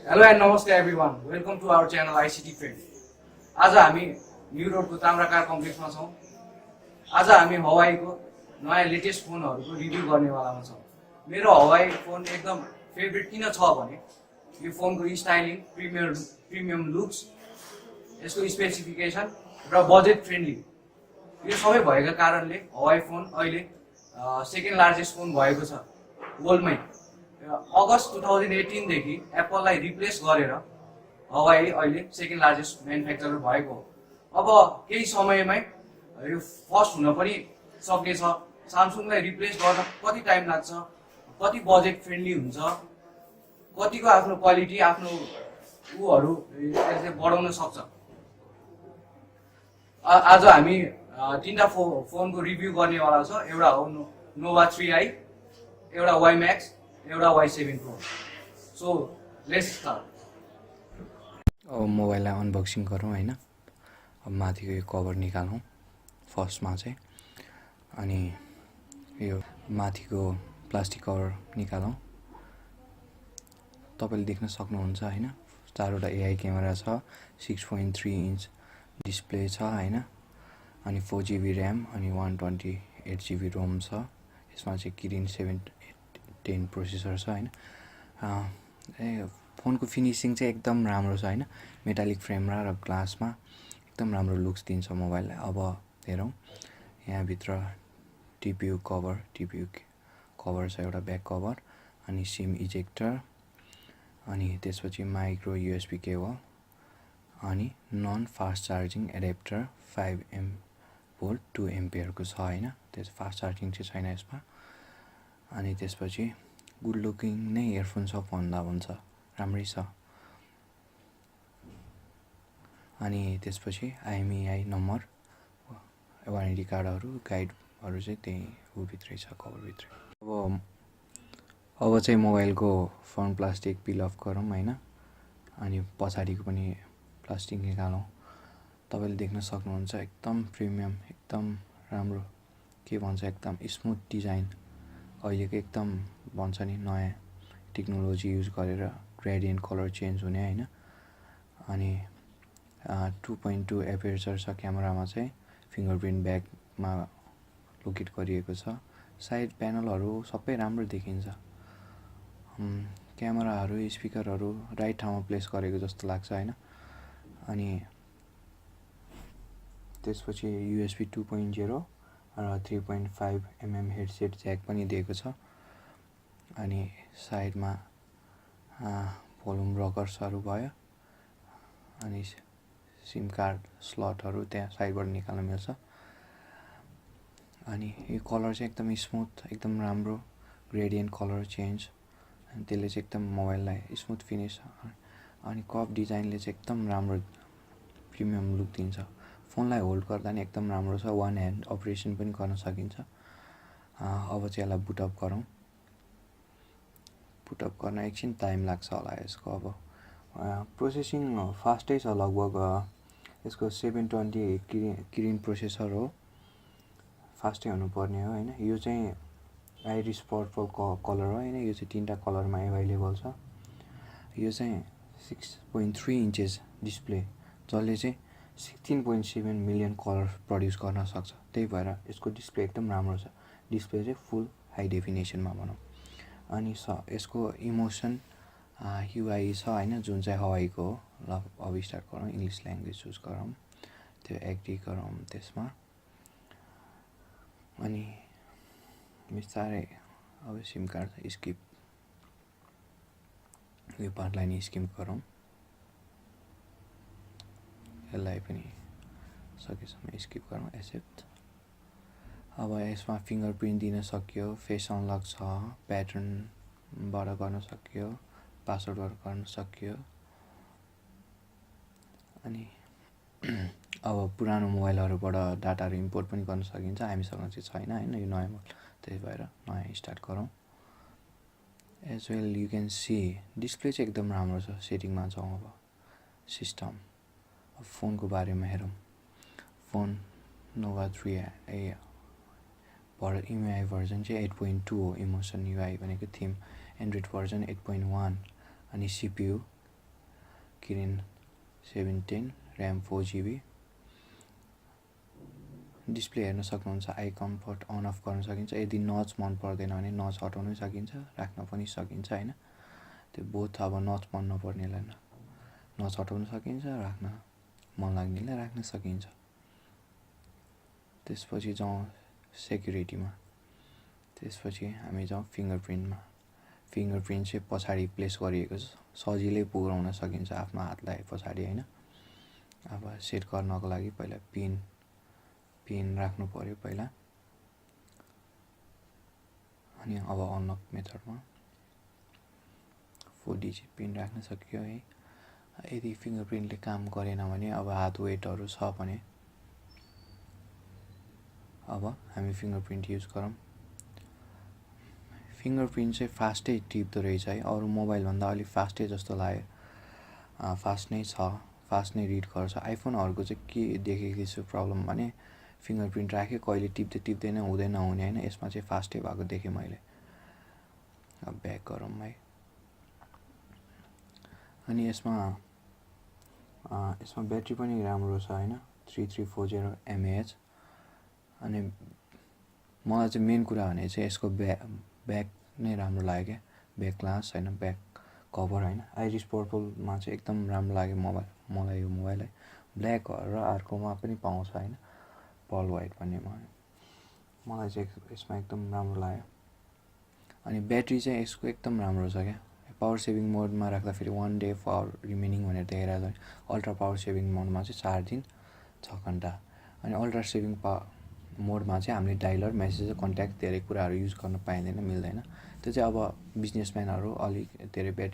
Hello and namaste everyone. Welcome to our channel ICT Friend. आज हामी new रोडको ताम्राकार कम्प्लेक्समा छौं। आज हामी हवाईको नयाँ लेटेस्ट फोनहरुको रिभ्यू गर्नेवालामा छौं। मेरो हवाई फोन एकदम फेभरेट किन छ भने यो फोनको स्टाइलिङ, प्रिमियम लुक्स, यसको स्पेसिफिकेसन र बजेट फ्रेन्डली यो सबै भएका कारणले हवाई फोन अहिले सेकेन्ड लार्जेस्ट फोन भएको छ वर्ल्डमै। अगस्त 2018 देखि एप्पललाई रिप्लेस गरेर हवाई अहिले सेकेन्ड लार्जेस्ट म्यानुफ्याक्चरर भएको हो। अब केही समयमै यो फर्स्ट हुन पनि सक्नेछ। सामसङलाई रिप्लेस गर्न कति टाइम लाग्छ, कति बजेट फ्रेन्डली हुन्छ, कतिको आफ्नो क्वालिटी आफ्नो उहरू यसले बढाउन सक्छ। आज हामी तीनटा फोनको रिभ्यू गर्नेवाला छ। एउटा हो नोभा 3i, एउटा वाई म्याक्स, एउटा Y7 Pro। So let's start. अब मोबाइललाई अनबक्सिङ गरौँ हैन। अब माथिको यो कभर निकालौँ फर्स्टमा चाहिँ, अनि यो माथिको प्लास्टिक कभर निकालौँ। तपाईले देख्न सक्नुहुन्छ हैन, चारवटा AI क्यामेरा छ, 6.3 इन्च डिस्प्ले छ हैन, अनि 4GB र्याम अनि 128GB रोम छ। यसमा चाहिँ किरिन 710 प्रोसेसर छ हैन। फोनको फिनिसिङ चाहिँ एकदम राम्रो छ हैन। मेटालिक फ्रेम र ग्लासमा एकदम राम्रो लुक्स दिन्छ मोबाइललाई। अब हेरौँ, यहाँ भित्र टिपियु कभर छ, एउटा ब्याक कभर, अनि सिम इजेक्टर, अनि त्यसपछि माइक्रो USB केबल, अनि non fast charging adapter 5V 2A को छ हैन। त्यस फास्ट चार्जिङ चाहिँ छैन यसमा। अनि त्यसपछि गुड लुकिङ नै इयरफोन छ भन्दा भन्छ, राम्रै छ। अनि त्यसपछि IMEI नम्बर, वारेन्टी कार्डहरू, गाइडहरू चाहिँ त्यही भित्रै छ, कभरभित्रै। अब चाहिँ मोबाइलको फ्रन्ट प्लास्टिक पिल अफ गरौँ हैन, अनि पछाडिको पनि प्लास्टिक निकालौँ। तपाईले देख्न सक्नुहुन्छ एकदम प्रिमियम, एकदम राम्रो, के भन्छ एकदम स्मुथ डिजाइन। अहिलेको एकदम भन्छ नि नयाँ टेक्नोलोजी युज गरेर ग्रेडियन्ट कलर चेन्ज हुने हैन। अनि 2.2 एपर्चर छ क्यामेरामा चाहिँ, फिङ्गरप्रिन्ट ब्याकमा लोकेट गरिएको छ। साइड प्यानलहरू सबै राम्रो देखिन्छ। क्यामेराहरू, स्पिकरहरू राइट ठाउँमा प्लेस गरेको जस्तो लाग्छ हैन। अनि त्यसपछि USB 2.0 र 3.5mm हेडसेट ज्याक पनि दिएको छ। अनि साइडमा भोल्युम रकर्सहरू भयो, अनि सिम कार्ड स्लटहरू त्यहाँ साइडबाट निकाल्न मिल्छ। अनि यो कलर चाहिँ एकदम स्मुथ, एकदम राम्रो ग्रेडियन्ट कलर चेन्ज, अनि त्यसले चाहिँ एकदम मोबाइललाई स्मुथ फिनिस, अनि कप डिजाइनले चाहिँ एकदम राम्रो प्रिमियम लुक दिन्छ। फोनलाई होल्ड गर्दा नि एकदम राम्रो छ, वान ह्यान्ड अपरेसन पनि गर्न सकिन्छ। अब चाहिँ यसलाई बुटअप गरौँ। बुटअप गर्न एकछिन टाइम लाग्छ होला यसको। अब प्रोसेसिङ फास्टै छ, लगभग यसको 720 किरिन प्रोसेसर हो, फास्टै हुनुपर्ने हो हैन। यो चाहिँ आइरिस पर्पल कलर हो हैन। यो चाहिँ तीनटा कलरमा एभाइलेबल छ। यो चाहिँ 6.3 इन्चेस डिस्प्ले, जसले चाहिँ 16.7 मिलियन कलर प्रड्युस गर्न सक्छ। त्यही भएर यसको डिस्प्ले एकदम राम्रो छ। डिस्प्ले चाहिँ फुल हाई डेफिनेसनमा भनौँ। अनि यसको इमोसन UI छ हैन, जुन चाहिँ हवाईको हो। ल अब स्टार्ट गरौँ, इङ्ग्लिस ल्याङ्ग्वेज चुज गरौँ, त्यो एग्री गरौँ त्यसमा। अनि बिस्तारै अब सिम कार्ड स्किप, यो पार्टलाई नि स्किप गरौँ। यसलाई पनि सकेसम्म स्किप गरौँ, एक्सेप्ट। अब यसमा फिङ्गरप्रिन्ट दिन सकियो, फेस अनलक छ, प्याटर्नबाट गर्न सकियो, पासवर्डबाट गर्न सकियो। अनि अब पुरानो मोबाइलहरूबाट डाटाहरू इम्पोर्ट पनि गर्न सकिन्छ। हामीसँग चाहिँ छैन हैन, यो नयाँ मोबाइल, त्यही भएर नयाँ स्टार्ट गरौँ। As well you can see display चाहिँ एकदम राम्रो छ। सेटिङमा जाउँ। अब सिस्टम, अब फोनको बारेमा हेरौँ। Phone Nova 3i EMUI version चाहिँ 8.2 हो। इमोसन UI भनेको थिम। एन्ड्रोइड भर्जन 8.1, अनि CPU Kiren 710 RAM 4GB। Display हेर्न सक्नुहुन्छ, आई कम्फर्ट अन अफ गर्न सकिन्छ। यदि नच मन पर्दैन भने नच हटाउनै सकिन्छ, राख्न पनि सकिन्छ होइन। त्यो बोथ अब नच मन नपर्नेलाई नच हटाउन सकिन्छ, राख्न मन लाग्नेलाई राख्न सकिन्छ। त्यसपछि जाउँ सेक्युरिटीमा। त्यसपछि हामी जाउँ फिङ्गरप्रिन्टमा। फिङ्गरप्रिन्ट चाहिँ पछाडि प्लेस गरिएको छ, सजिलै पुऱ्याउन सकिन्छ आफ्नो हातलाई पछाडि होइन। अब सेट गर्नको लागि पहिला पिन राख्नु पर्यो पहिला, अनि अब अनलक मेथडमा 4 डिजिट पिन राख्न सक्यो है। यदि फिङ्गरप्रिन्टले काम गरेन भने अब हात वेटहरू छ भने अब हामी फिङ्गरप्रिन्ट युज गरौँ। फिङ्गरप्रिन्ट चाहिँ फास्टै टिप्दो रहेछ है, अरू मोबाइलभन्दा अलिक फास्टै जस्तो लाग्यो। फास्ट नै छ, फास्ट नै रिड गर्छ। आइफोनहरूको चाहिँ के देखेको छु प्रब्लम भने फिङ्गरप्रिन्ट राख्यो कहिले टिप्दै नै हुँदैन हुने होइन, यसमा चाहिँ फास्टै भएको देखेँ मैले। अब ब्याक गरौँ है। अनि यसमा ब्याट्री पनि राम्रो छ होइन, 3340 mAh। अनि मलाई चाहिँ मेन कुरा भने चाहिँ यसको ब्याक नै राम्रो लाग्यो क्या, ब्याक ग्लास होइन, ब्याक कभर होइन। आइरिस पर्पलमा चाहिँ एकदम राम्रो लाग्यो मलाई यो मोबाइल है। ब्ल्याक र अर्कोमा पनि पाउँछ होइन, पर्ल वाइट भन्नेमा। मलाई चाहिँ यसमा एकदम राम्रो लाग्यो। अनि ब्याट्री चाहिँ यसको एकदम राम्रो छ क्या। पावर सेभिङ मोडमा राख्दाखेरि 1 डे पावर रिमेनिङ भनेर देखाइरहेको छ। अल्ट्रा पावर सेभिङ मोडमा चाहिँ 4 दिन 6 घन्टा। अनि अल्ट्रा सेभिङ मोडमा चाहिँ हामीले डायलर, मेसेज, कन्ट्याक्ट धेरै कुराहरू युज गर्न पाइँदैन, मिल्दैन। त्यो चाहिँ अब बिजनेसम्यानहरू अलिक धेरै ब्याट्री